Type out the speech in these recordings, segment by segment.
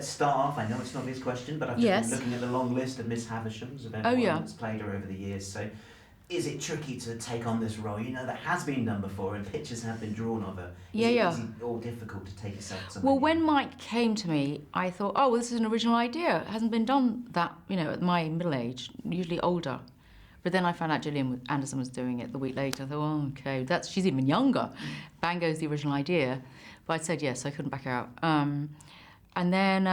Let's start off, I know it's not this question, but I've just been looking at the long list of Miss Havishams of everyone that's played her over the years. So, is it tricky to take on this role? You know, that has been done before and pictures have been drawn of her. Is it easy or difficult to take yourself to something? Well, when Mike came to me, I thought, oh, well, this is an original idea. It hasn't been done that, you know, at my middle age, usually older. But then I found out Gillian Anderson was doing it the week later. I thought, oh, okay, she's even younger. Bang goes the original idea. But I said yes, I couldn't back out. And then,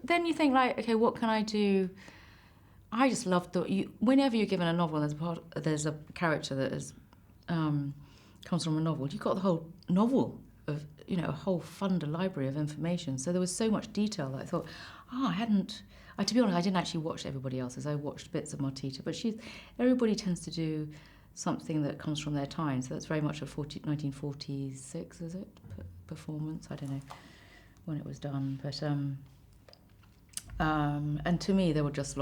then you think like, okay, what can I do? I just love whenever you're given a novel, there's a character that comes from a novel. You've got the whole novel of, you know, a whole funder library of information. So there was so much detail that I thought, to be honest, I didn't actually watch everybody else's. I watched bits of Martita, but everybody tends to do something that comes from their time. So that's very much a 1946, is it, performance? I don't know when it was done, but and to me there were just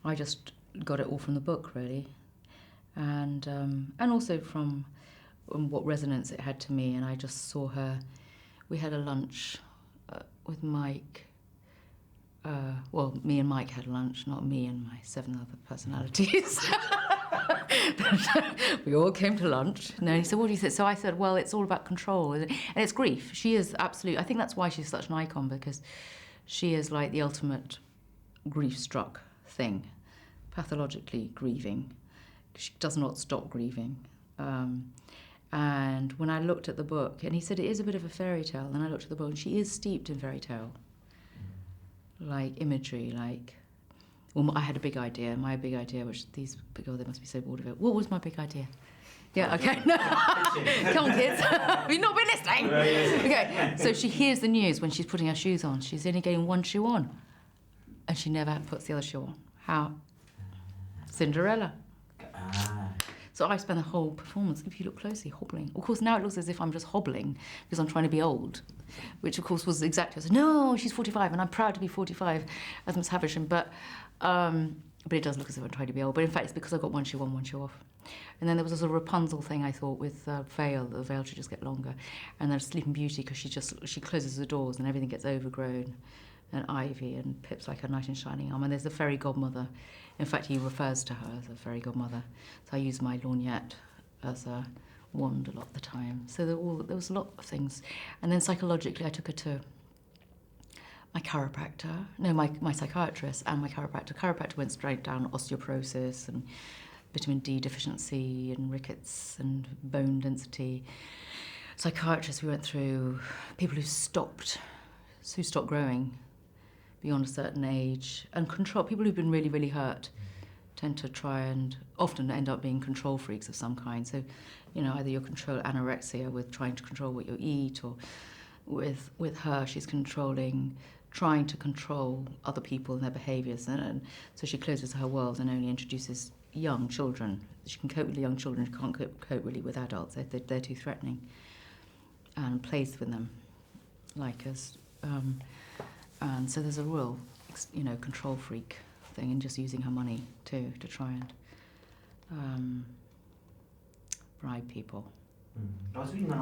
I just got it all from the book really, and also from what resonance it had to me. And I just saw her. We had a lunch with Mike. Well, me and Mike had lunch, not me and my 7 other personalities. We all came to lunch. And he said, what do you think? So I said, well, it's all about control. And it's grief. She is absolutely, I think that's why she's such an icon, because she is like the ultimate grief-struck thing, pathologically grieving. She does not stop grieving. And when I looked at the book, and he said it is a bit of a fairy tale, and I looked at the book, and she is steeped in fairy tale. Like imagery, well, I had a big idea. My big idea, which these people, they must be so bored of it. What was my big idea? Yeah, okay. No. Come on, kids. You've not been listening. Okay, so she hears the news when she's putting her shoes on. She's only getting one shoe on, and she never puts the other shoe on. How? Cinderella. So I spent the whole performance, if you look closely, hobbling. Of course, now it looks as if I'm just hobbling because I'm trying to be old, which of course was exactly, I said, no, she's 45, and I'm proud to be 45 as Miss Havisham, but it does look as if I'm trying to be old. But in fact, it's because I got one shoe on, one shoe off. And then there was a sort of Rapunzel thing, I thought, with veil, the veil should just get longer. And then Sleeping Beauty, because she closes the doors and everything gets overgrown. And ivy, and Pip's like a knight in shining armour. And there's the fairy godmother. In fact, he refers to her as a fairy godmother. So I use my lorgnette as a wand a lot of the time. So there was a lot of things. And then psychologically, I took her to my psychiatrist and my chiropractor. Chiropractor went straight down osteoporosis and vitamin D deficiency and rickets and bone density. Psychiatrist, we went through people who stopped growing beyond a certain age, and people who've been really, really hurt tend to try and often end up being control freaks of some kind. So, you know, either you're control anorexia with trying to control what you eat, or with her, she's trying to control other people and their behaviours, and so she closes her world and only introduces young children. She can cope with young children, she can't cope really with adults. They're too threatening, and plays with them like us. And so there's a real, you know, control freak thing, and just using her money too to try and bribe people. I was reading